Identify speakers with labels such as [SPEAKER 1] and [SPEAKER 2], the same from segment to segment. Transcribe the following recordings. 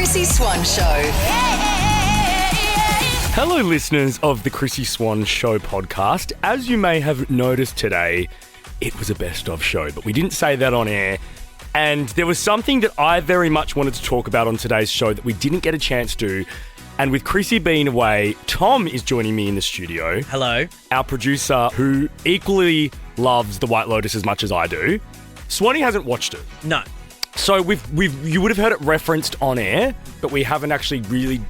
[SPEAKER 1] Chrissie Swan Show.
[SPEAKER 2] Hello, listeners of the Chrissie Swan Show podcast. As you may have noticed today, it was a best of show, but we didn't say that on air. And there was something that I very much wanted to talk about on today's show that we didn't get a chance to. And with Chrissie being away, Tom is joining me in the studio.
[SPEAKER 3] Hello.
[SPEAKER 2] Our producer, who equally loves the White Lotus as much as I do. Swanee hasn't watched it.
[SPEAKER 3] No.
[SPEAKER 2] So you would have heard it referenced on air, but we haven't actually really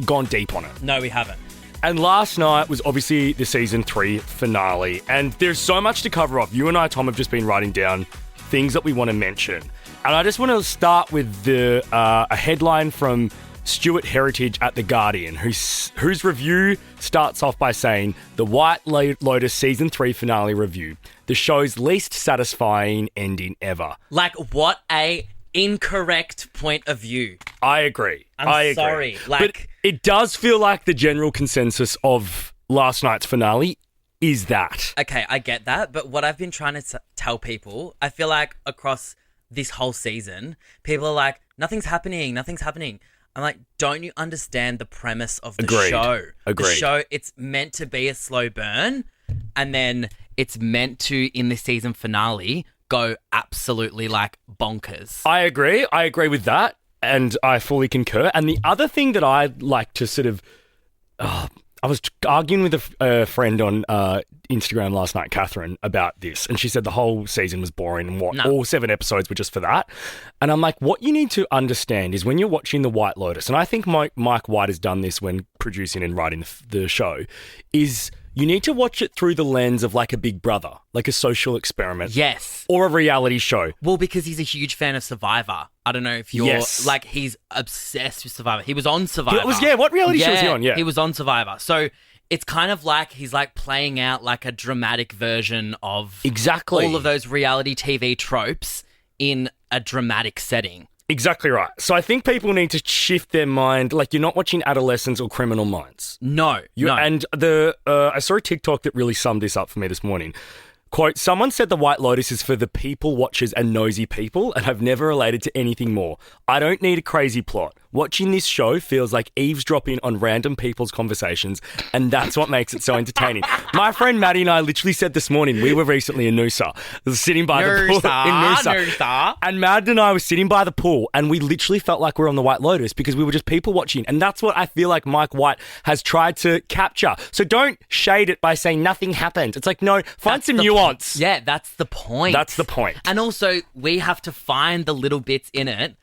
[SPEAKER 2] gone deep on it.
[SPEAKER 3] No, we haven't.
[SPEAKER 2] And last night was obviously the season 3 finale, and there's so much to cover off. You and I, Tom, have just been writing down things that we want to mention. And I just want to start with a headline from Stuart Heritage at The Guardian, whose review starts off by saying, "The White Lotus Season 3 finale review, the show's least satisfying ending ever."
[SPEAKER 3] Like, what a incorrect point of view.
[SPEAKER 2] I agree.
[SPEAKER 3] I'm sorry.
[SPEAKER 2] But it does feel like the general consensus of last night's finale is that.
[SPEAKER 3] Okay, I get that, but what I've been trying to tell people, I feel like across this whole season, people are like, nothing's happening. I'm like, don't you understand the premise of the show?
[SPEAKER 2] Agreed.
[SPEAKER 3] The show, it's meant to be a slow burn, and then it's meant to, in the season finale, go absolutely like bonkers.
[SPEAKER 2] I agree with that, and I fully concur. And the other thing that I'd like to sort of... I was arguing with a friend on Instagram last night, Catherine, about this, and she said the whole season was boring and all 7 episodes were just for that. And I'm like, what you need to understand is when you're watching The White Lotus, and I think Mike White has done this when producing and writing the show, is you need to watch it through the lens of like a Big Brother, like a social experiment.
[SPEAKER 3] Yes.
[SPEAKER 2] Or a reality show.
[SPEAKER 3] Well, because he's a huge fan of Survivor. I don't know if you're...
[SPEAKER 2] Yes.
[SPEAKER 3] Like, he's obsessed with Survivor. He was on Survivor.
[SPEAKER 2] What reality show was he on? Yeah.
[SPEAKER 3] He was on Survivor. So it's kind of like he's like playing out like a dramatic version of...
[SPEAKER 2] Exactly.
[SPEAKER 3] all of those reality TV tropes in a dramatic setting.
[SPEAKER 2] Exactly right. So I think people need to shift their mind. Like, you're not watching Adolescents or Criminal Minds.
[SPEAKER 3] No.
[SPEAKER 2] And I saw a TikTok that really summed this up for me this morning. Quote, "Someone said The White Lotus is for the people watchers and nosy people, and I've never related to anything more. I don't need a crazy plot. Watching this show feels like eavesdropping on random people's conversations, and that's what makes it so entertaining." My friend Maddie and I literally said this morning, we were recently in Noosa, sitting by the pool in Noosa. And Mad and I were sitting by the pool, and we literally felt like we were on The White Lotus because we were just people watching. And that's what I feel like Mike White has tried to capture. So don't shade it by saying nothing happened. It's like, no, find some nuance.
[SPEAKER 3] Yeah, that's the point.
[SPEAKER 2] That's the point.
[SPEAKER 3] And also, we have to find the little bits in it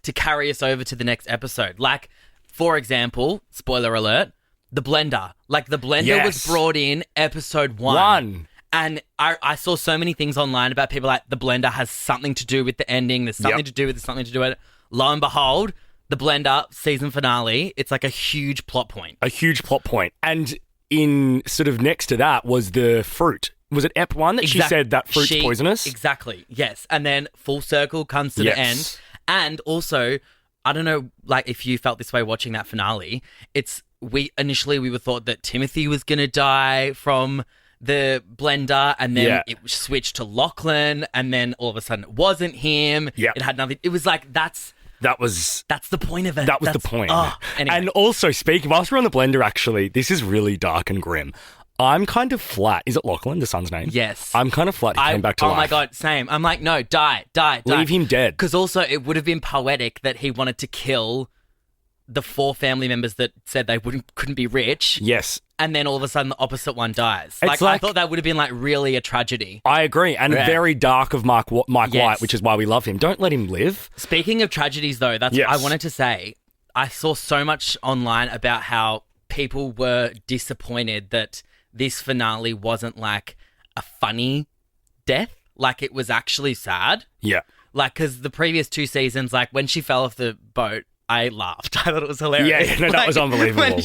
[SPEAKER 3] to carry us over to the next episode. Like, for example, spoiler alert, the blender. Like, the blender was brought in episode 1. And I saw so many things online about people like, the blender has something to do with the ending. There's something to do with it, something to do with it. Lo and behold, the blender season finale, it's like a huge plot point.
[SPEAKER 2] And in sort of next to that was the fruit. Was it Ep 1 that she said that fruit's poisonous?
[SPEAKER 3] Exactly, yes. And then full circle comes to the end. And also, I don't know, like, if you felt this way watching that finale, we were thought that Timothy was going to die from the blender, and then it switched to Lachlan, and then all of a sudden it wasn't him.
[SPEAKER 2] Yeah.
[SPEAKER 3] It had nothing. It was like, that's the point of it.
[SPEAKER 2] That was the point.
[SPEAKER 3] Anyway.
[SPEAKER 2] And also, whilst we're on the blender, actually, this is really dark and grim. I'm kind of flat. Is it Lachlan, the son's name?
[SPEAKER 3] Yes.
[SPEAKER 2] I'm kind of flat. He came back to life.
[SPEAKER 3] Oh my God, same. I'm like, no, die.
[SPEAKER 2] Leave him dead.
[SPEAKER 3] Because also, it would have been poetic that he wanted to kill the 4 family members that said they couldn't be rich.
[SPEAKER 2] Yes.
[SPEAKER 3] And then all of a sudden, the opposite one dies.
[SPEAKER 2] Like,
[SPEAKER 3] I thought that would have been like really a tragedy.
[SPEAKER 2] I agree. And very dark of Mike White, which is why we love him. Don't let him live.
[SPEAKER 3] Speaking of tragedies, though, that's what I wanted to say. I saw so much online about how people were disappointed that this finale wasn't like a funny death. Like, it was actually sad.
[SPEAKER 2] Yeah.
[SPEAKER 3] Like, because the previous 2 seasons, like, when she fell off the boat, I laughed. I thought it was hilarious.
[SPEAKER 2] Yeah, no, that was unbelievable.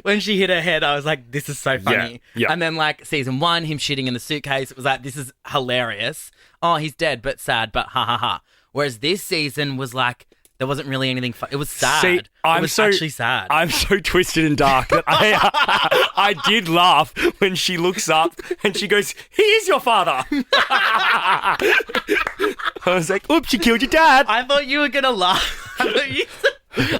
[SPEAKER 3] When she hit her head, I was like, this is so funny.
[SPEAKER 2] Yeah.
[SPEAKER 3] And then, like, season 1, him shitting in the suitcase, it was like, this is hilarious. Oh, he's dead, but sad, but ha ha ha. Whereas this season was like, there wasn't really anything fun. It was sad.
[SPEAKER 2] See,
[SPEAKER 3] it was actually sad.
[SPEAKER 2] I'm so twisted and dark that I did laugh when she looks up and she goes, "He is your father." I was like, "Oops, you killed your dad."
[SPEAKER 3] I thought you were going to laugh.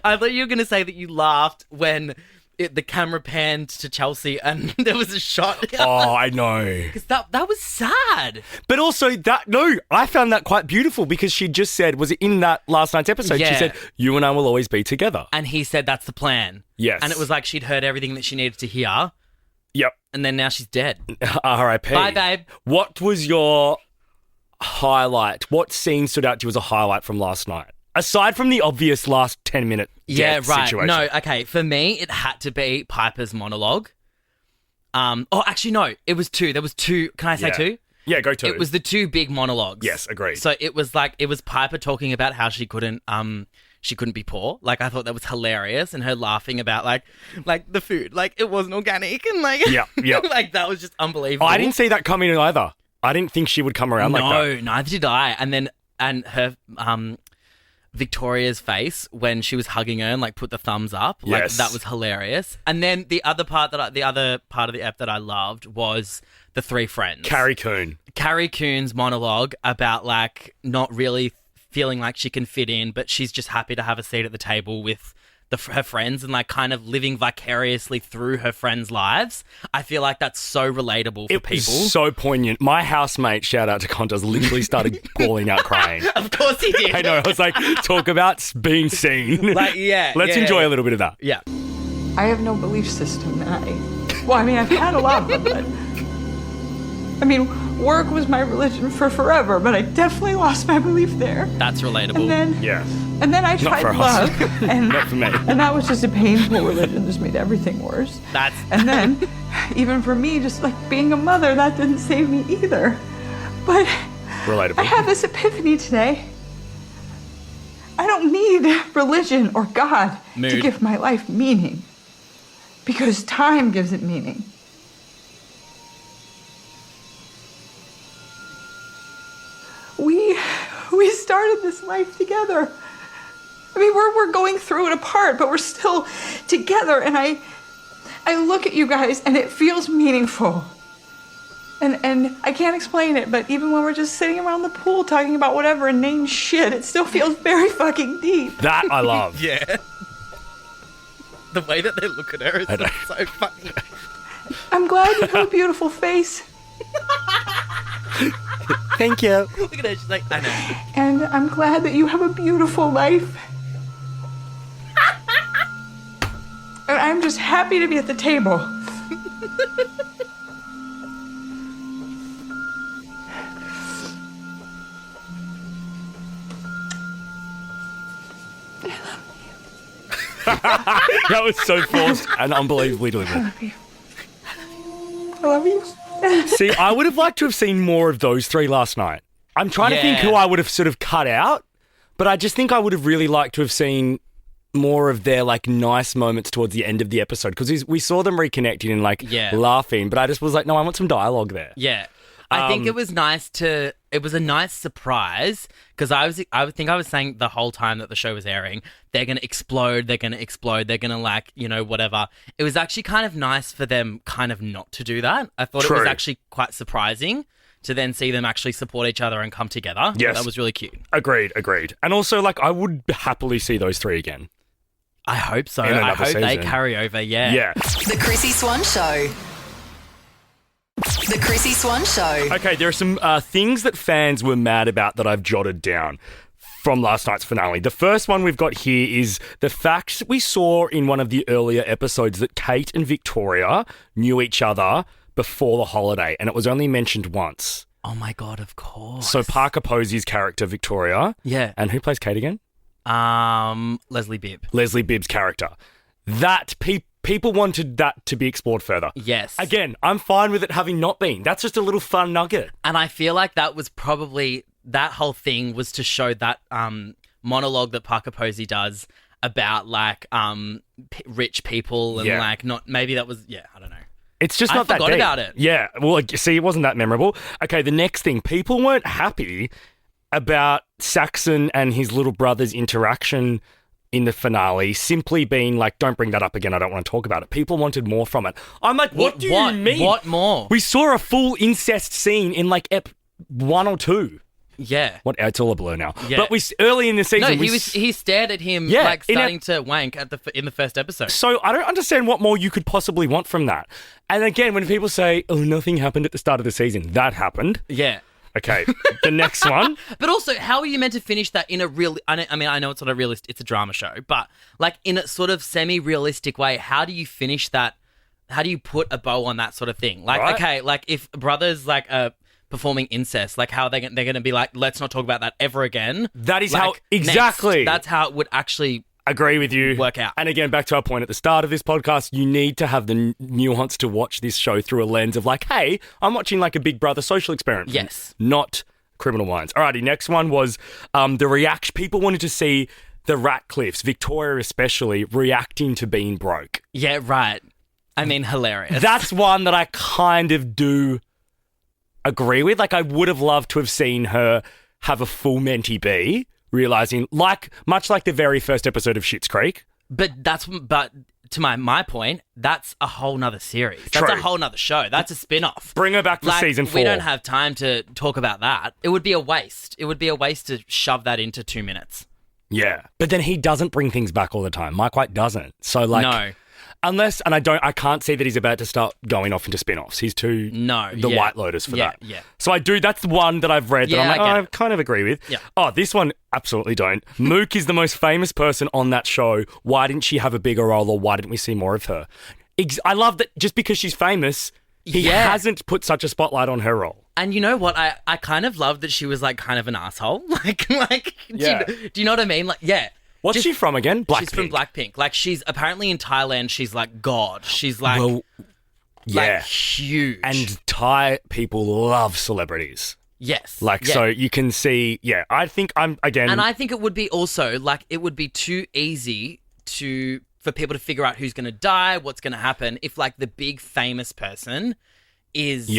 [SPEAKER 3] I thought you were going to say that you laughed when the camera panned to Chelsea and there was a shot.
[SPEAKER 2] Oh, I know.
[SPEAKER 3] Because that was sad.
[SPEAKER 2] But also I found that quite beautiful because she just said, was it in that last night's episode?
[SPEAKER 3] Yeah.
[SPEAKER 2] She said, you and I will always be together.
[SPEAKER 3] And he said, that's the plan.
[SPEAKER 2] Yes.
[SPEAKER 3] And it was like she'd heard everything that she needed to hear.
[SPEAKER 2] Yep.
[SPEAKER 3] And then now she's dead.
[SPEAKER 2] R.I.P.
[SPEAKER 3] Bye, babe.
[SPEAKER 2] What was your highlight? What scene stood out to you as a highlight from last night? Aside from the obvious last 10-minute situation.
[SPEAKER 3] No, okay. For me, it had to be Piper's monologue. Actually, no. It was two. There was two. Can I say two?
[SPEAKER 2] Yeah, go two.
[SPEAKER 3] It was the two big monologues.
[SPEAKER 2] Yes, agreed.
[SPEAKER 3] So it was Piper talking about how she couldn't be poor. Like, I thought that was hilarious, and her laughing about like the food, like it wasn't organic, and like like that was just unbelievable.
[SPEAKER 2] I didn't see that coming either. I didn't think she would come around like that.
[SPEAKER 3] No, neither did I. And her Victoria's face when she was hugging her and like put the thumbs up, like that was hilarious. And then the other part of the app that I loved was the three friends.
[SPEAKER 2] Carrie
[SPEAKER 3] Coon's monologue about like not really feeling like she can fit in, but she's just happy to have a seat at the table with her friends and like kind of living vicariously through her friends' lives. I feel like that's so relatable for people.
[SPEAKER 2] Was so poignant. My housemate, shout out to Contas, literally started bawling out crying.
[SPEAKER 3] Of course he did.
[SPEAKER 2] I know. I was like, talk about being seen.
[SPEAKER 3] Like,
[SPEAKER 2] Let's enjoy a little bit of that.
[SPEAKER 3] Yeah.
[SPEAKER 1] I have no belief system. I've had a lot, but work was my religion for forever, but I definitely lost my belief there.
[SPEAKER 3] That's relatable.
[SPEAKER 1] And then I tried love, and
[SPEAKER 2] not for me.
[SPEAKER 1] And that was just a painful religion, just made everything worse. And then, even for me, just like being a mother, that didn't save me either. But
[SPEAKER 2] relatable.
[SPEAKER 1] I had this epiphany today. I don't need religion or God to give my life meaning, because time gives it meaning. We started this life together. We're going through it apart, but we're still together. And I look at you guys, and it feels meaningful. And I can't explain it, but even when we're just sitting around the pool talking about whatever and name shit, it still feels very fucking deep.
[SPEAKER 2] That I love.
[SPEAKER 3] Yeah. The way that they look at her is so funny.
[SPEAKER 1] I'm glad you have a beautiful face.
[SPEAKER 2] Thank you.
[SPEAKER 3] Look at her, she's like, I know.
[SPEAKER 1] And I'm glad that you have a beautiful life. And I'm just happy to be at the table.
[SPEAKER 2] That was so forced and unbelievably delivered.
[SPEAKER 1] I love you.
[SPEAKER 2] See, I would have liked to have seen more of those three last night. I'm trying to think who I would have sort of cut out, but I just think I would have really liked to have seen more of their like nice moments towards the end of the episode, because we saw them reconnecting and like laughing, but I just was like, no, I want some dialogue there.
[SPEAKER 3] Yeah. I think it was it was a nice surprise, because I was saying the whole time that the show was airing, they're going to explode, they're going to like, whatever. It was actually kind of nice for them kind of not to do that. I thought it was actually quite surprising to then see them actually support each other and come together.
[SPEAKER 2] Yes.
[SPEAKER 3] That was really cute.
[SPEAKER 2] Agreed. And also, like, I would happily see those three again.
[SPEAKER 3] I hope so. I hope they carry over,
[SPEAKER 2] Yeah.
[SPEAKER 4] The Chrissie Swan Show. The Chrissie Swan Show.
[SPEAKER 2] Okay, there are some things that fans were mad about that I've jotted down from last night's finale. The first one we've got here is the fact we saw in one of the earlier episodes that Kate and Victoria knew each other before the holiday, and it was only mentioned once.
[SPEAKER 3] Oh my God, of course.
[SPEAKER 2] So Parker Posey's character, Victoria.
[SPEAKER 3] Yeah.
[SPEAKER 2] And who plays Kate again?
[SPEAKER 3] Leslie Bibb.
[SPEAKER 2] Leslie Bibb's character. That people wanted that to be explored further.
[SPEAKER 3] Yes.
[SPEAKER 2] Again, I'm fine with it having not been. That's just a little fun nugget.
[SPEAKER 3] And I feel like that was probably, that whole thing was to show that monologue that Parker Posey does about like rich people and like not, maybe that was, I don't know.
[SPEAKER 2] It's just not that deep.
[SPEAKER 3] I forgot about it.
[SPEAKER 2] Yeah. Well, see, it wasn't that memorable. Okay, the next thing. People weren't happy about Saxon and his little brother's interaction in the finale simply being like, don't bring that up again, I don't want to talk about it. People wanted more from it. I'm like, what do you mean?
[SPEAKER 3] What more?
[SPEAKER 2] We saw a full incest scene in like ep 1 or 2.
[SPEAKER 3] Yeah.
[SPEAKER 2] What? It's all a blur now.
[SPEAKER 3] Yeah.
[SPEAKER 2] But early in the season,
[SPEAKER 3] No, he stared at him starting to wank in the first episode.
[SPEAKER 2] So I don't understand what more you could possibly want from that. And again, when people say, "Oh, nothing happened at the start of the season," that happened.
[SPEAKER 3] Yeah.
[SPEAKER 2] Okay, the next one.
[SPEAKER 3] But also, how are you meant to finish that in a real? I know it's not a realist. It's a drama show, but like in a sort of semi-realistic way. How do you finish that? How do you put a bow on that sort of thing? Like,
[SPEAKER 2] Right.
[SPEAKER 3] okay, like if brothers like performing incest, like how they're going to be like, let's not talk about that ever again.
[SPEAKER 2] That is
[SPEAKER 3] Like,
[SPEAKER 2] how exactly.
[SPEAKER 3] That's how it would actually
[SPEAKER 2] Agree with you.
[SPEAKER 3] work out.
[SPEAKER 2] And again, back to our point at the start of this podcast, you need to have the nuance to watch this show through a lens of like, hey, I'm watching like a Big Brother social experiment.
[SPEAKER 3] Yes.
[SPEAKER 2] Not Criminal Minds. Alrighty, next one was the reaction. People wanted to see the Ratcliffes, Victoria especially, reacting to being broke.
[SPEAKER 3] Yeah, right. I mean, hilarious.
[SPEAKER 2] That's one that I kind of do agree with. Like, I would have loved to have seen her have a full Menti B, realizing, much like the very first episode of Schitt's Creek.
[SPEAKER 3] But to my point, that's a whole nother series. That's
[SPEAKER 2] True.
[SPEAKER 3] a whole nother show. That's a spin-off.
[SPEAKER 2] Bring her back for season 4.
[SPEAKER 3] We don't have time to talk about that. It would be a waste. It would be a waste to shove that into 2 minutes.
[SPEAKER 2] Yeah. But then he doesn't bring things back all the time. Mike White doesn't. So, like...
[SPEAKER 3] No.
[SPEAKER 2] Unless, and I can't see that he's about to start going off into spin-offs. He's too the White Lotus for that.
[SPEAKER 3] Yeah.
[SPEAKER 2] So that's the one that I've read that I'm like, I kind of agree with.
[SPEAKER 3] Yeah.
[SPEAKER 2] Oh, this one, absolutely don't. Mook is the most famous person on that show. Why didn't she have a bigger role, or why didn't we see more of her? I love that just because she's famous, he hasn't put such a spotlight on her role.
[SPEAKER 3] And you know what? I kind of love that she was like kind of an asshole.
[SPEAKER 2] Yeah.
[SPEAKER 3] Do you know what I mean? Like, yeah.
[SPEAKER 2] What's she from again? Blackpink.
[SPEAKER 3] She's from Blackpink. Like, she's apparently in Thailand. She's like God. She's like, huge.
[SPEAKER 2] And Thai people love celebrities.
[SPEAKER 3] Yes.
[SPEAKER 2] So you can see, I think I'm, again...
[SPEAKER 3] And I think it would be also, like, it would be too easy for people to figure out who's going to die, what's going to happen, if, like, the big famous person is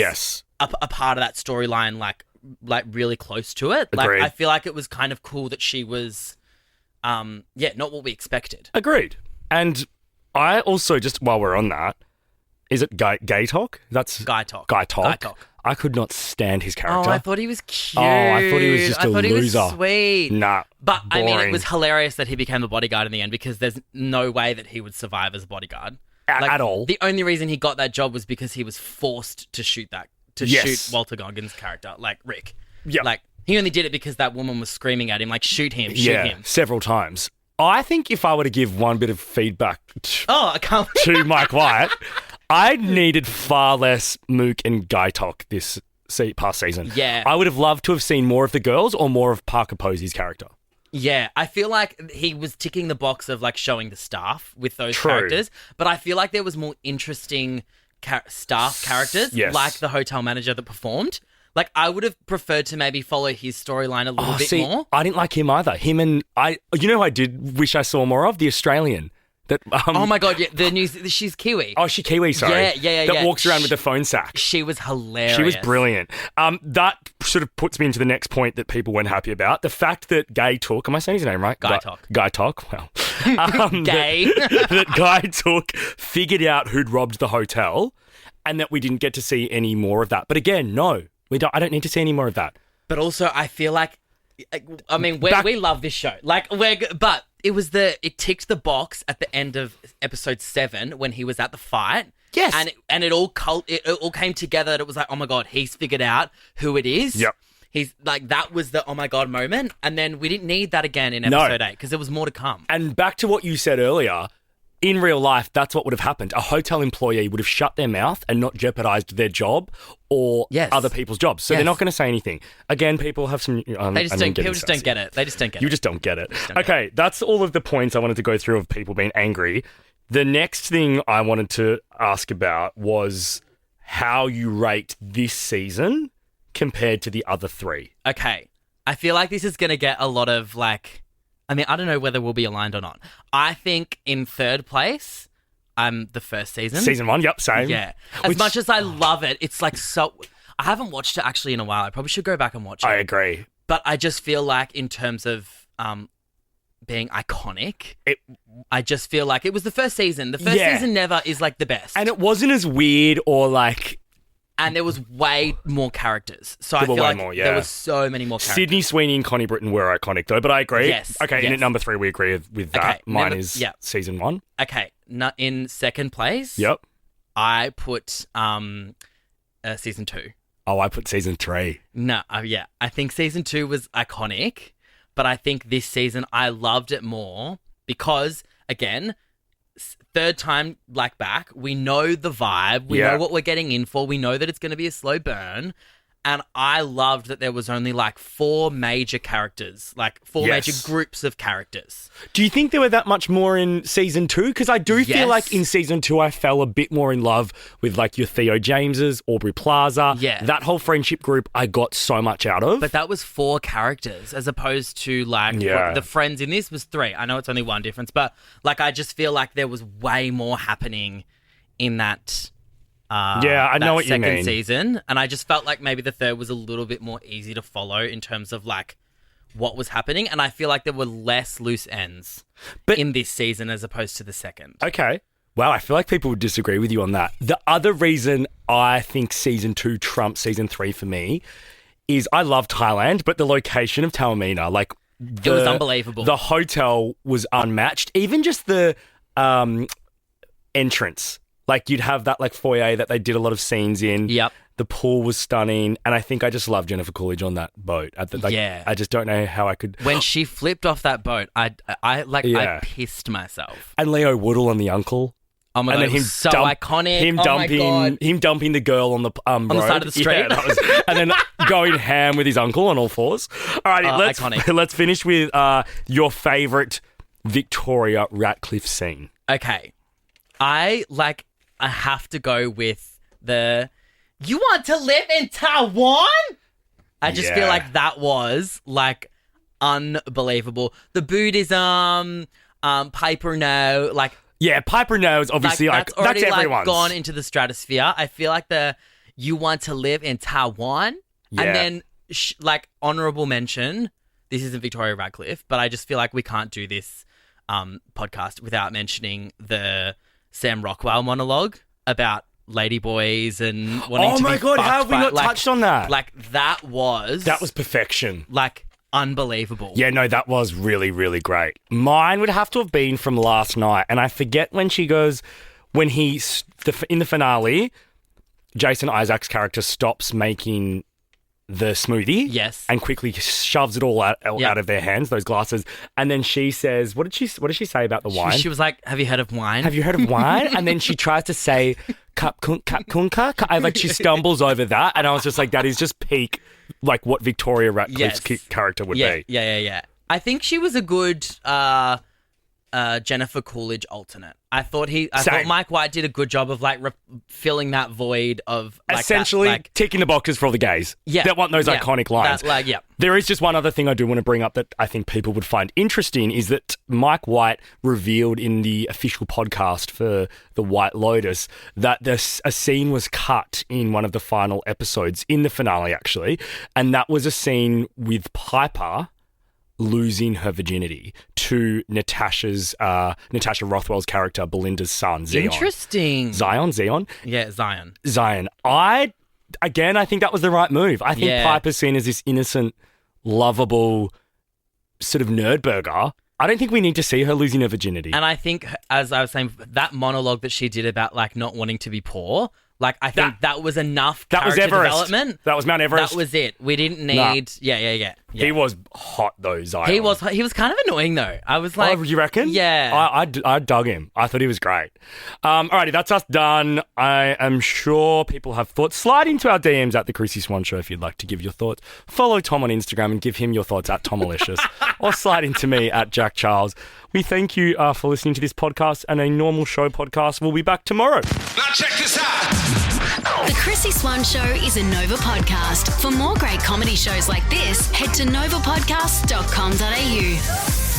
[SPEAKER 3] a part of that storyline, like really close to it.
[SPEAKER 2] Agreed.
[SPEAKER 3] Like, I feel like it was kind of cool that she was... not what we expected.
[SPEAKER 2] Agreed. And I also, just while we're on that, is it Gay Talk? That's
[SPEAKER 3] Guy Talk.
[SPEAKER 2] Guy Talk. I could not stand his character.
[SPEAKER 3] Oh, I thought he was cute.
[SPEAKER 2] Oh, I thought he was just a loser.
[SPEAKER 3] He was sweet.
[SPEAKER 2] Nah,
[SPEAKER 3] But,
[SPEAKER 2] boring.
[SPEAKER 3] I mean, it was hilarious that he became the bodyguard in the end because there's no way that he would survive as a bodyguard.
[SPEAKER 2] At all.
[SPEAKER 3] The only reason he got that job was because he was forced to shoot shoot Walter Goggins' character, like Rick.
[SPEAKER 2] Yeah.
[SPEAKER 3] Like, he only did it because that woman was screaming at him, like, shoot him, shoot him.
[SPEAKER 2] Several times. I think if I were to give one bit of feedback
[SPEAKER 3] I can't.
[SPEAKER 2] to Mike White, I needed far less Mook and Guy Talk this past season.
[SPEAKER 3] Yeah.
[SPEAKER 2] I would have loved to have seen more of the girls or more of Parker Posey's character.
[SPEAKER 3] Yeah, I feel like he was ticking the box of, like, showing the staff with those characters, but I feel like there was more interesting staff characters, like the hotel manager that performed. Like, I would have preferred to maybe follow his storyline a little bit more.
[SPEAKER 2] I didn't like him either. You know who I did wish I saw more of? The Australian. That,
[SPEAKER 3] oh my God, yeah, she's Kiwi.
[SPEAKER 2] Oh, she's Kiwi, sorry.
[SPEAKER 3] Yeah.
[SPEAKER 2] That walks around with the phone sack.
[SPEAKER 3] She was hilarious.
[SPEAKER 2] She was brilliant. That sort of puts me into the next point that people weren't happy about. The fact that Gay Talk, am I saying his name right?
[SPEAKER 3] Guy Talk.
[SPEAKER 2] Guy Talk, well.
[SPEAKER 3] Gay.
[SPEAKER 2] That Guy Talk figured out who'd robbed the hotel and that we didn't get to see any more of that. But again, no, I don't need to see any more of that.
[SPEAKER 3] But also, I feel like, I mean, we love this show. Like, but it ticked the box at the end of episode 7 when he was at the fight.
[SPEAKER 2] Yes.
[SPEAKER 3] And it all came together that it was like, oh my God, he's figured out who it is.
[SPEAKER 2] Yep.
[SPEAKER 3] He's like, that was the oh my God moment. And then we didn't need that again in episode 8 because there was more to come.
[SPEAKER 2] And back to what you said earlier, in real life, that's what would have happened. A hotel employee would have shut their mouth and not jeopardized their job or other people's jobs. So they're not going to say anything. Again, people have some...
[SPEAKER 3] People just don't get it. They just don't get it.
[SPEAKER 2] You just don't get it. Okay, that's all of the points I wanted to go through of people being angry. The next thing I wanted to ask about was how you rate this season compared to the other 3.
[SPEAKER 3] Okay. I feel like this is going to get a lot of, like... I mean, I don't know whether we'll be aligned or not. I think in third place, the first season.
[SPEAKER 2] Season 1, yep, same.
[SPEAKER 3] Yeah. As much as I love it, it's like so... I haven't watched it actually in a while. I probably should go back and watch it.
[SPEAKER 2] I agree.
[SPEAKER 3] But I just feel like in terms of being iconic, I just feel like it was the first season. The first season never is like the best.
[SPEAKER 2] And it wasn't as weird or like
[SPEAKER 3] And there was way more characters. So I
[SPEAKER 2] There were
[SPEAKER 3] feel
[SPEAKER 2] way
[SPEAKER 3] like
[SPEAKER 2] more, yeah.
[SPEAKER 3] there was so many more characters.
[SPEAKER 2] Sydney Sweeney and Connie Britton were iconic though, but I agree.
[SPEAKER 3] Yes,
[SPEAKER 2] Okay,
[SPEAKER 3] yes.
[SPEAKER 2] and at number 3 we agree with that.
[SPEAKER 3] Okay,
[SPEAKER 2] Mine
[SPEAKER 3] number-
[SPEAKER 2] is
[SPEAKER 3] yeah.
[SPEAKER 2] season 1.
[SPEAKER 3] Okay, in second place,
[SPEAKER 2] Yep.
[SPEAKER 3] I put season 2.
[SPEAKER 2] Oh, I put season 3.
[SPEAKER 3] No, yeah. I think season 2 was iconic, but I think this season I loved it more because, again, third time back, we know the vibe, we know what we're getting in for, we know that it's going to be a slow burn, and I loved that there was only 4 major characters, 4 major groups of characters.
[SPEAKER 2] Do you think there were that much more in season 2? Because I do feel
[SPEAKER 3] Yes.
[SPEAKER 2] like in season 2 I fell a bit more in love with your Theo Jameses, Aubrey Plaza.
[SPEAKER 3] Yeah.
[SPEAKER 2] That whole friendship group I got so much out of.
[SPEAKER 3] But that was 4 characters as opposed to the friends in this was 3. I know it's only 1 difference, but I just feel like there was way more happening in that
[SPEAKER 2] I know what you mean.
[SPEAKER 3] second season, and I just felt like maybe the third was a little bit more easy to follow in terms of what was happening, and I feel like there were less loose ends in this season as opposed to the second.
[SPEAKER 2] Okay. Wow, I feel like people would disagree with you on that. The other reason I think season 2 trumps season 3 for me is I love Thailand, but the location of Taormina,
[SPEAKER 3] it was unbelievable.
[SPEAKER 2] The hotel was unmatched. Even just the entrance. You'd have that foyer that they did a lot of scenes in.
[SPEAKER 3] Yep.
[SPEAKER 2] The pool was stunning, and I think I just love Jennifer Coolidge on that boat. I just don't know how I could.
[SPEAKER 3] When she flipped off that boat, I pissed myself.
[SPEAKER 2] And Leo Woodall and the uncle.
[SPEAKER 3] Oh my god,
[SPEAKER 2] and then
[SPEAKER 3] it was so iconic.
[SPEAKER 2] Him dumping the girl on the road.
[SPEAKER 3] the side of the street.
[SPEAKER 2] Yeah, and then going ham with his uncle on all fours. All right,
[SPEAKER 3] iconic.
[SPEAKER 2] let's finish with your favourite Victoria Ratcliffe scene.
[SPEAKER 3] Okay, I have to go with the. You want to live in Taiwan? I just feel like that was unbelievable. The Buddhism, Piper No,
[SPEAKER 2] Yeah, Piper knows, obviously,
[SPEAKER 3] that's already
[SPEAKER 2] that's everyone's.
[SPEAKER 3] gone into the stratosphere. I feel like you want to live in Taiwan, and then honorable mention. This isn't Victoria Radcliffe, but I just feel like we can't do this podcast without mentioning the Sam Rockwell monologue about ladyboys and wanting to be
[SPEAKER 2] Oh my God, how have we not touched on that?
[SPEAKER 3] That was
[SPEAKER 2] perfection.
[SPEAKER 3] Unbelievable.
[SPEAKER 2] Yeah, no, that was really, really great. Mine would have to have been from last night, and I forget when she goes, in the finale, Jason Isaac's character stops making the smoothie.
[SPEAKER 3] Yes.
[SPEAKER 2] And quickly shoves it all out of their hands, those glasses. And then she says, what did she say about the wine?
[SPEAKER 3] She was like, have you heard of wine?
[SPEAKER 2] Have you heard of wine? And then she tries to say, cup kunka. She stumbles over that. And I was just like, that is just peak, what Victoria Ratcliffe's character would be.
[SPEAKER 3] Yeah. I think she was a good Jennifer Coolidge alternate. I thought Mike White did a good job of filling that void of
[SPEAKER 2] essentially ticking the boxes for all the gays that want those iconic lines. There is just one other thing I do want to bring up that I think people would find interesting is that Mike White revealed in the official podcast for the White Lotus that a scene was cut in one of the final episodes, in the finale actually, and that was a scene with Piper losing her virginity to Natasha Rothwell's character, Belinda's son, Zion.
[SPEAKER 3] Interesting.
[SPEAKER 2] Zion?
[SPEAKER 3] Yeah, Zion.
[SPEAKER 2] I think that was the right move. I think Piper's seen as this innocent, lovable sort of nerd burger. I don't think we need to see her losing her virginity.
[SPEAKER 3] And I think, as I was saying, that monologue that she did about not wanting to be poor, I think that was enough character development.
[SPEAKER 2] That was Mount Everest.
[SPEAKER 3] That was it. We didn't need... Yeah.
[SPEAKER 2] He was hot though, Zion.
[SPEAKER 3] He was kind of annoying though. I was like...
[SPEAKER 2] Oh, you reckon?
[SPEAKER 3] Yeah.
[SPEAKER 2] I dug him. I thought he was great. Alrighty, that's us done. I am sure people have thoughts. Slide into our DMs at The Chrissie Swan Show if you'd like to give your thoughts. Follow Tom on Instagram and give him your thoughts at Tomalicious. Or slide into me at Jack Charles. We thank you for listening to this podcast, and a normal show podcast will be back tomorrow.
[SPEAKER 5] Now check this out.
[SPEAKER 4] The Chrissie Swan Show is a Nova podcast. For more great comedy shows like this, head to novapodcast.com.au.